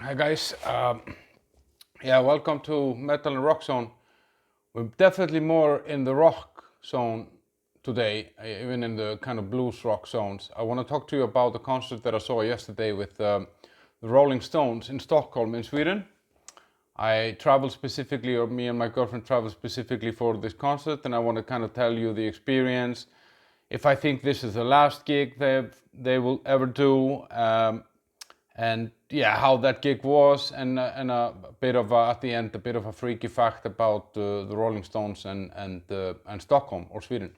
Hi guys, welcome to Metal and Rock Zone. We're definitely more in the rock zone today, even in the kind of blues rock zones. I want to talk to you about the concert that I saw yesterday with the Rolling Stones in Stockholm in Sweden. I traveled specifically, or me and my girlfriend traveled specifically for this concert, and I want to kind of tell you the experience. If I think this is the last gig they will ever do, and yeah, how that gig was, and a bit of at the end a bit of a freaky fact about the Rolling Stones and Stockholm or Sweden.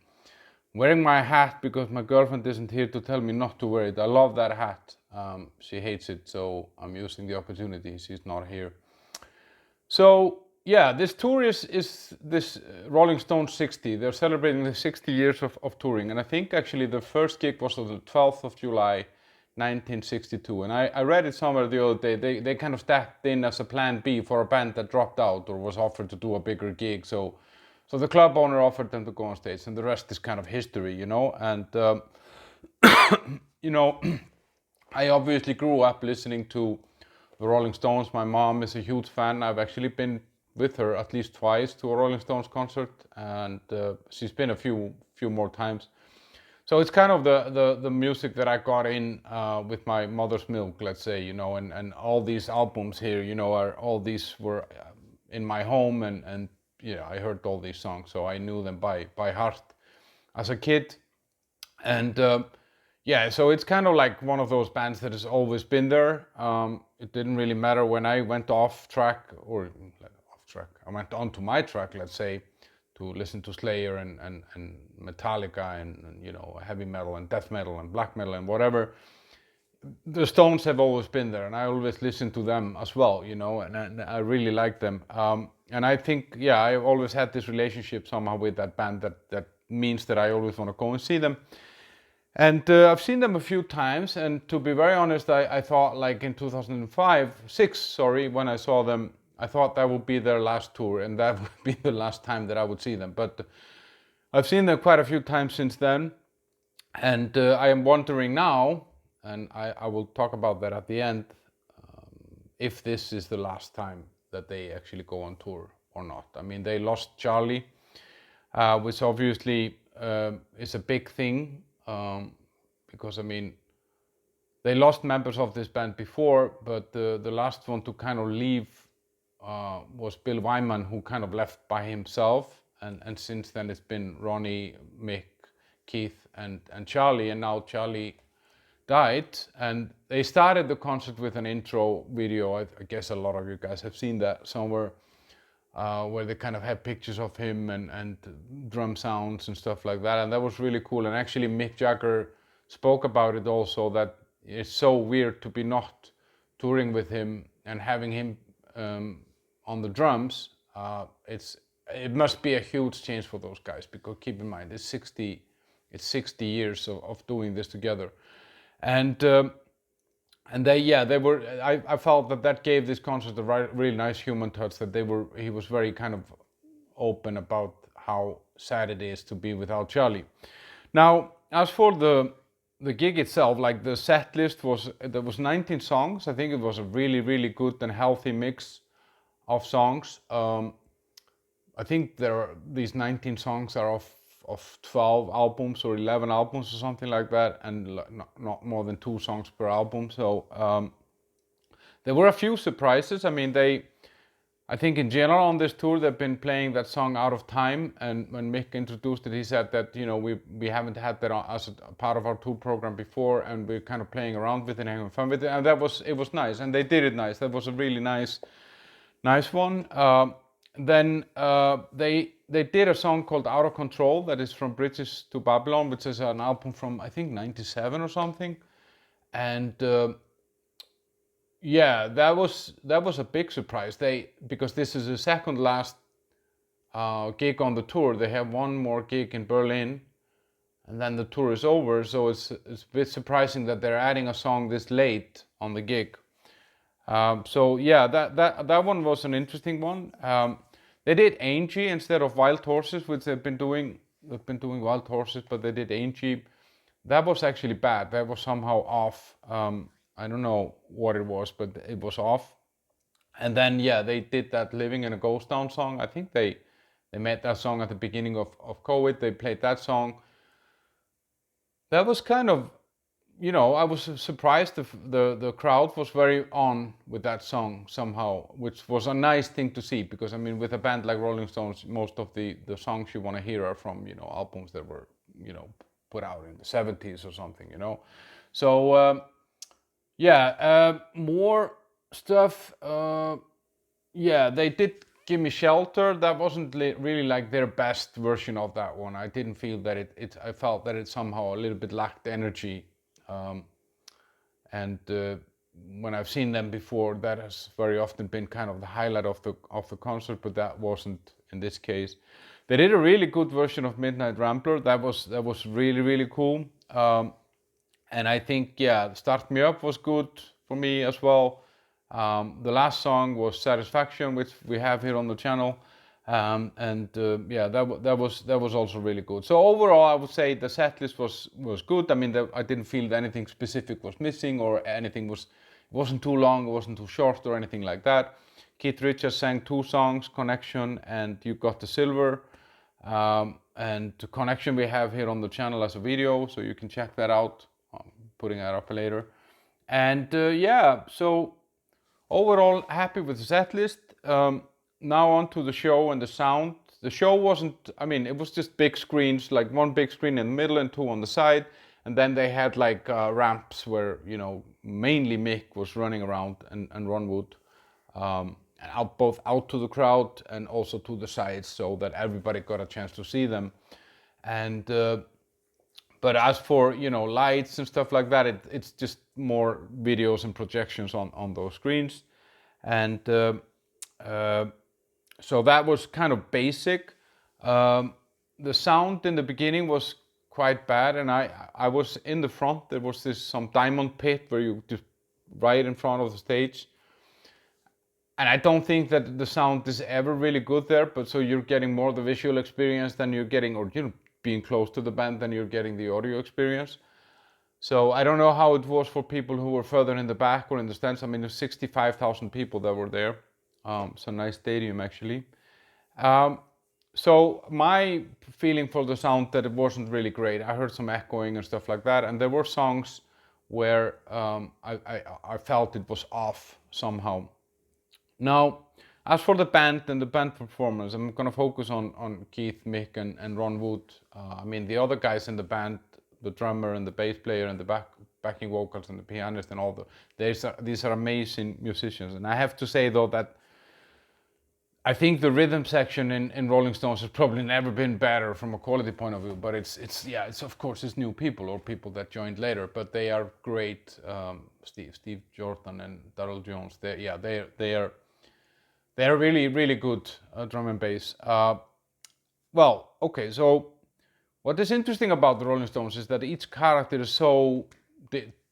Wearing my hat because my girlfriend isn't here to tell me not to wear it. I love that hat. She hates it, so I'm using the opportunity. She's not here. So yeah, this tour is this Rolling Stones 60. They're celebrating the 60 years of touring, and I think actually the first gig was on the 12th of July 1962, and I read it somewhere the other day. They kind of stepped in as a plan B for a band that dropped out or was offered to do a bigger gig. So the club owner offered them to go on stage, and the rest is kind of history, you know. And you know, I obviously grew up listening to the Rolling Stones. My mom is a huge fan. I've actually been with her at least twice to a Rolling Stones concert, and she's been a few more times. So it's kind of the music that I got in with my mother's milk, let's say, you know, and all these albums here, you know, all these were in my home, and yeah, I heard all these songs, so I knew them by heart as a kid, and yeah, so it's kind of like one of those bands that has always been there. It didn't really matter when I went off track, I went onto my track, let's say, to listen to Slayer and Metallica and you know, heavy metal and death metal and black metal and whatever. The Stones have always been there, and I always listen to them as well, you know, and I really like them. And I think, yeah, I've always had this relationship somehow with that band that means that I always want to go and see them. And I've seen them a few times, and to be very honest, I thought, like in 2006, when I saw them, I thought that would be their last tour, and that would be the last time that I would see them. But I've seen them quite a few times since then, and I am wondering now, and I will talk about that at the end, if this is the last time that they actually go on tour or not. I mean, they lost Charlie, which obviously is a big thing, because I mean, they lost members of this band before, but the last one to kind of leave was Bill Wyman, who kind of left by himself, and since then it's been Ronnie, Mick, Keith, and Charlie, and now Charlie died, and they started the concert with an intro video. I guess a lot of you guys have seen that somewhere, where they kind of have pictures of him and drum sounds and stuff like that, and that was really cool. And actually Mick Jagger spoke about it also, that it's so weird to be not touring with him and having him on the drums. It must be a huge change for those guys, because keep in mind, it's 60 years of doing this together, and they were. I felt that gave this concert a really nice human touch. That he was very kind of open about how sad it is to be without Charlie. Now, as for the gig itself, like the set list there was 19 songs. I think it was a really good and healthy mix of songs. I think these 19 songs are of 12 albums or 11 albums or something like that, and not more than 2 songs per album. So there were a few surprises. I mean, I think in general on this tour they've been playing that song Out of Time, and when Mick introduced it, he said that, you know, we haven't had that as a part of our tour program before, and we're kind of playing around with it and having fun with it, and it was nice, and they did it nice. That was a really nice one. Then they did a song called Out of Control, that is from Bridges to Babylon, which is an album from, I think, 97 or something. And yeah, that was a big surprise. Because this is the second last gig on the tour. They have one more gig in Berlin, and then the tour is over. So it's a bit surprising that they're adding a song this late on the gig. So yeah, that one was an interesting one. They did Angie instead of Wild Horses, which they've been doing. They've been doing Wild Horses, but they did Angie. That was actually bad. That was somehow off. I don't know what it was, but it was off. And then yeah, they did that "Living in a Ghost Town" song. I think they made that song at the beginning of COVID. They played that song. That was kind of, I was surprised the crowd was very on with that song somehow, which was a nice thing to see, because I mean, with a band like Rolling Stones, most of the songs you want to hear are from, albums that were, put out in the 70s or something. So yeah, more stuff. Yeah, they did Give Me Shelter. That wasn't really like their best version of that one. I didn't feel that I felt that it somehow a little bit lacked energy. Um, and when I've seen them before, that has very often been kind of the highlight of the concert, but that wasn't in this case. They did a really good version of Midnight Rambler. That was really, really cool. And I think, yeah, Start Me Up was good for me as well. The last song was Satisfaction, which we have here on the channel. And yeah, that was also really good. So overall, I would say the set list was good. I mean, I didn't feel that anything specific was missing, or anything it wasn't too long, it wasn't too short, or anything like that. Keith Richards sang 2 songs, Connection and You Got the Silver. And Connection we have here on the channel as a video, so you can check that out. I'm putting that up later. And yeah, so overall happy with the set list. Now on to the show and the sound. The show wasn't, I mean, it was just big screens, like one big screen in the middle and 2 on the side. And then they had like ramps where, mainly Mick was running around, and Ron Wood. And both out to the crowd and also to the sides, so that everybody got a chance to see them. And but as for lights and stuff like that, it's just more videos and projections on those screens. And so that was kind of basic. The sound in the beginning was quite bad, and I was in the front. There was some diamond pit where you just right in front of the stage. And I don't think that the sound is ever really good there, but so you're getting more the visual experience than you're getting, or being close to the band than you're getting the audio experience. So I don't know how it was for people who were further in the back or in the stands. I mean, there's 65,000 people that were there. It's a nice stadium, actually. So my feeling for the sound, that it wasn't really great. I heard some echoing and stuff like that, and there were songs where I felt it was off somehow. Now, as for the band and the band performance, I'm going to focus on Keith, Mick, and Ron Wood. I mean, the other guys in the band, the drummer and the bass player and the backing vocals and the pianist and all these are amazing musicians. And I have to say, though, that I think the rhythm section in Rolling Stones has probably never been better from a quality point of view. But it's of course it's new people or people that joined later, but they are great. Steve Jordan and Darryl Jones. They are really, really good drum and bass. Well, okay, so what is interesting about the Rolling Stones is that each character is so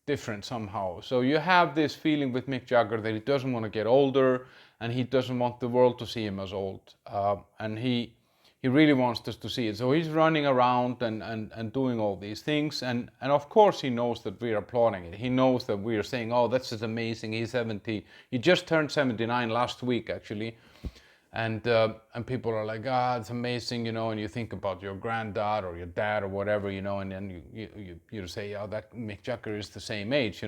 different somehow. So you have this feeling with Mick Jagger that he doesn't want to get older, and he doesn't want the world to see him as old. And he really wants us to see it. So he's running around and doing all these things. And of course he knows that we're applauding it. He knows that we're saying, oh, that's just amazing. He's 70. He just turned 79 last week, actually. And people are like, it's amazing, and you think about your granddad or your dad or whatever, and then you say, that Mick Jagger is the same age,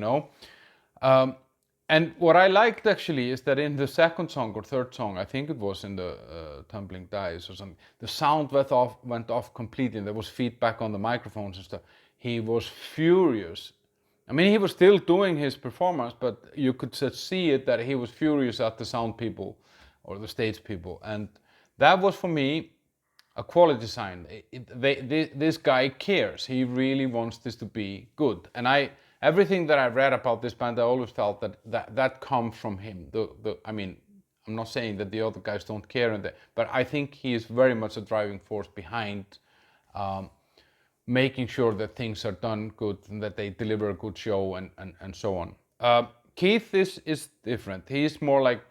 And what I liked actually is that in the second song or third song, I think it was in the Tumbling Dice or something, the sound went off completely, and there was feedback on the microphones and stuff. He was furious. I mean, he was still doing his performance, but you could see it that he was furious at the sound people or the stage people, and that was for me a quality sign. This guy cares. He really wants this to be good, and everything that I read about this band, I always felt that comes from him. I mean, I'm not saying that the other guys don't care, but I think he is very much a driving force behind making sure that things are done good and that they deliver a good show and so on. Keith is different. He's more like,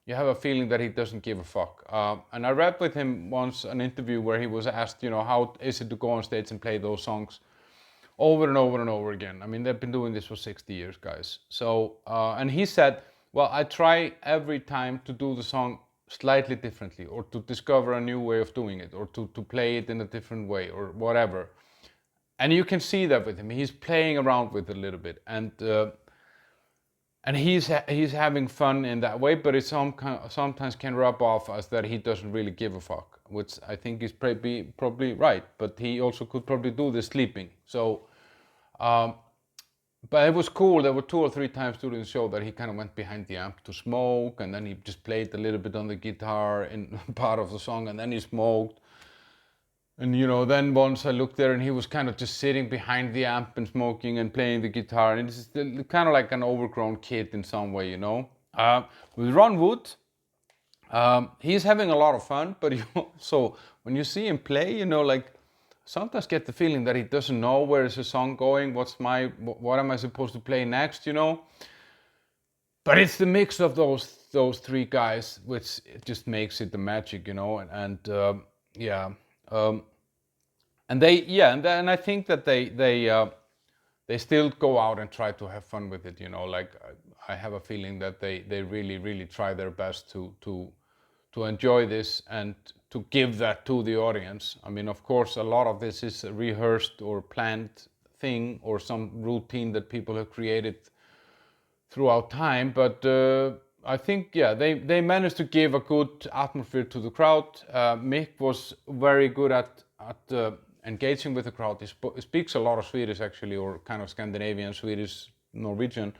you have a feeling that he doesn't give a fuck. And I read with him once an interview where he was asked, how is it to go on stage and play those songs over and over and over again. I mean, they've been doing this for 60 years, guys. So, and he said, well, I try every time to do the song slightly differently, or to discover a new way of doing it, or to play it in a different way, or whatever. And you can see that with him. He's playing around with it a little bit, and he's having fun in that way. But it sometimes can rub off as that he doesn't really give a fuck, which I think is probably right. But he also could probably do this sleeping. So, but it was cool. There were 2 or 3 times during the show that he kind of went behind the amp to smoke, and then he just played a little bit on the guitar in part of the song, and then he smoked. And then once I looked there, and he was kind of just sitting behind the amp and smoking and playing the guitar, and it's kind of like an overgrown kid in some way. With Ron Wood, he's having a lot of fun, but so when you see him play, like sometimes get the feeling that he doesn't know where is the song going, what am I supposed to play next, But it's the mix of those 3 guys which just makes it the magic, and yeah. And I think that they still go out and try to have fun with it, like I have a feeling that they really, really try their best to enjoy this and to give that to the audience. I mean, of course, a lot of this is a rehearsed or planned thing, or some routine that people have created throughout time, but I think, they managed to give a good atmosphere to the crowd. Mick was very good at engaging with the crowd. He speaks a lot of Swedish, actually, or kind of Scandinavian, Swedish, Norwegian,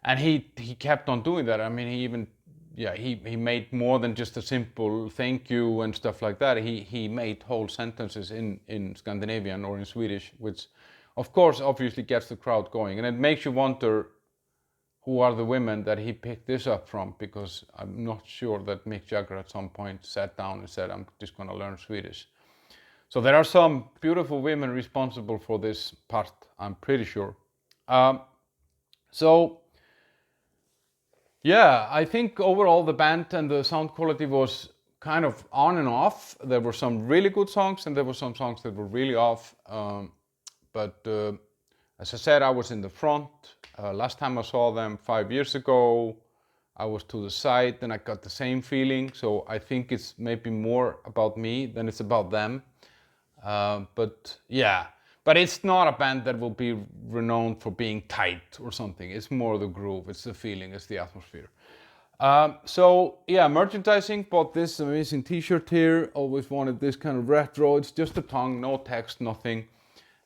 and he kept on doing that. I mean, he even he made more than just a simple thank you and stuff like that. He made whole sentences in Scandinavian or in Swedish, which of course obviously gets the crowd going, and it makes you wonder who are the women that he picked this up from, because I'm not sure that Mick Jagger at some point sat down and said, I'm just going to learn Swedish. So there are some beautiful women responsible for this part, I'm pretty sure. So yeah, I think overall the band and the sound quality was kind of on and off. There were some really good songs, and there were some songs that were really off. But as I said, I was in the front. Last time I saw them 5 years ago, I was to the side, and I got the same feeling. So I think it's maybe more about me than it's about them. But it's not a band that will be renowned for being tight or something. It's more the groove, it's the feeling, it's the atmosphere. Merchandising. Bought this amazing t-shirt here. Always wanted this kind of retro. It's just a tongue, no text, nothing.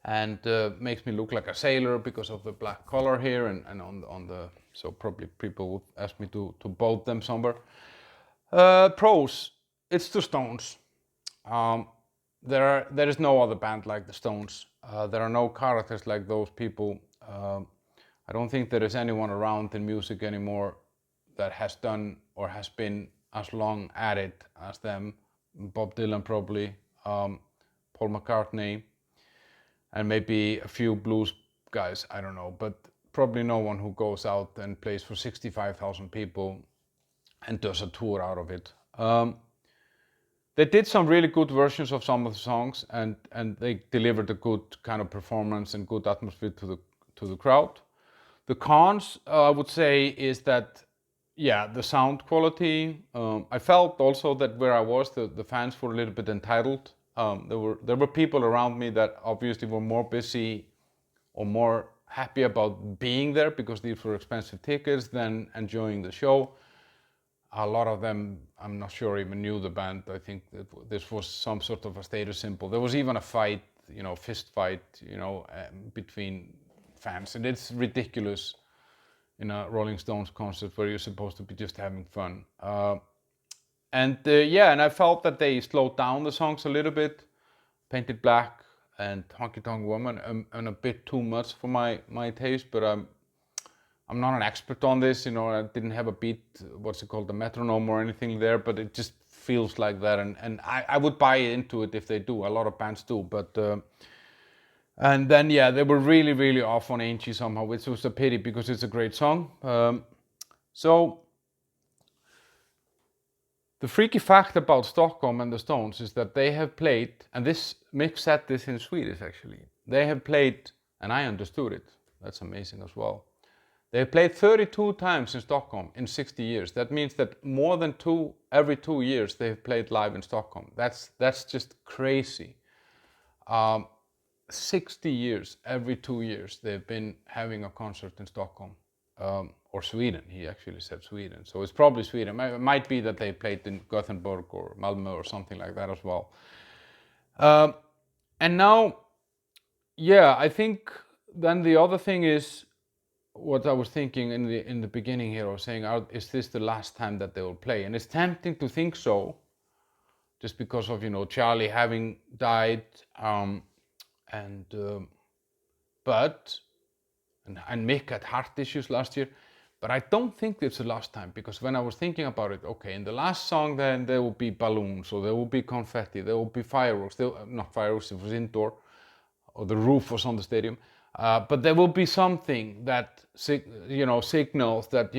And makes me look like a sailor because of the black color here, and on the, so probably people would ask me to boat them somewhere. Pros, it's the Stones. There is no other band like the Stones. There are no characters like those people. I don't think there is anyone around in music anymore that has done or has been as long at it as them. Bob Dylan probably, Paul McCartney, and maybe a few blues guys, I don't know, but probably no one who goes out and plays for 65,000 people and does a tour out of it. They did some really good versions of some of the songs, and they delivered a good kind of performance and good atmosphere to the crowd. The cons, I would say, is that, the sound quality. I felt also that where I was, the fans were a little bit entitled. There were people around me that obviously were more busy or more happy about being there because these were expensive tickets than enjoying the show. A lot of them, I'm not sure, even knew the band. I think that this was some sort of a status symbol. There was even a fight, fist fight, between fans, and it's ridiculous in a Rolling Stones concert where you're supposed to be just having fun. And I felt that they slowed down the songs a little bit. Painted Black and Honky Tonk Woman, and a bit too much for my taste, but I'm not an expert on this, I didn't have a beat, what's it called, the metronome or anything there, but it just feels like that, and I would buy into it if they do. A lot of bands do, but and then they were really, really off on Angie somehow, which was a pity because it's a great song. So the freaky fact about Stockholm and the Stones is that they have played, and Mick said this in Swedish actually, they have played and I understood it. That's amazing as well. They played 32 times in Stockholm in 60 years. That means that more than every 2 years they've played live in Stockholm. That's just crazy. 60 years, every 2 years, they've been having a concert in Stockholm. Or Sweden, he actually said Sweden. So it's probably Sweden. It might be that they played in Gothenburg or Malmö or something like that as well. And now, yeah, I think then the other thing is what I was thinking in the beginning here. I was saying, is this the last time that they will play? And it's tempting to think so, just because of Charlie having died, and Mick had heart issues last year. But I don't think it's the last time, because when I was thinking about it, okay, in the last song then there will be balloons, or there will be confetti, there will be fireworks, not fireworks, it was indoor, or the roof was on the stadium, but there will be something that signals that,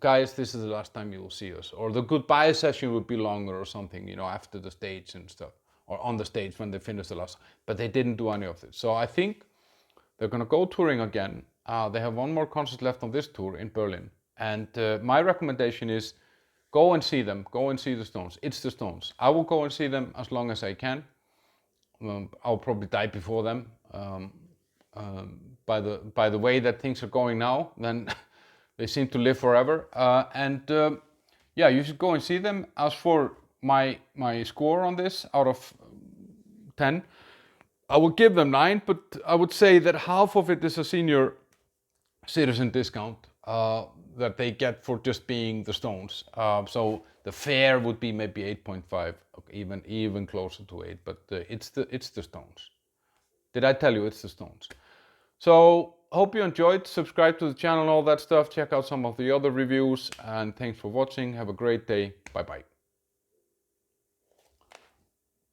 guys, this is the last time you will see us, or the goodbye session will be longer or something, after the stage and stuff, or on the stage when they finish the last, but they didn't do any of this. So I think they're going to go touring again. They have one more concert left on this tour in Berlin. And my recommendation is go and see them. Go and see the Stones. It's the Stones. I will go and see them as long as I can. I'll probably die before them. By the way that things are going now, then they seem to live forever. Yeah, you should go and see them. As for my score on this, out of 10, I would give them 9, but I would say that half of it is a senior citizen discount that they get for just being the Stones. So the fare would be maybe 8.5, even closer to 8. But it's the Stones. Did I tell you it's the Stones? So hope you enjoyed. Subscribe to the channel, all that stuff. Check out some of the other reviews, and thanks for watching. Have a great day. Bye bye.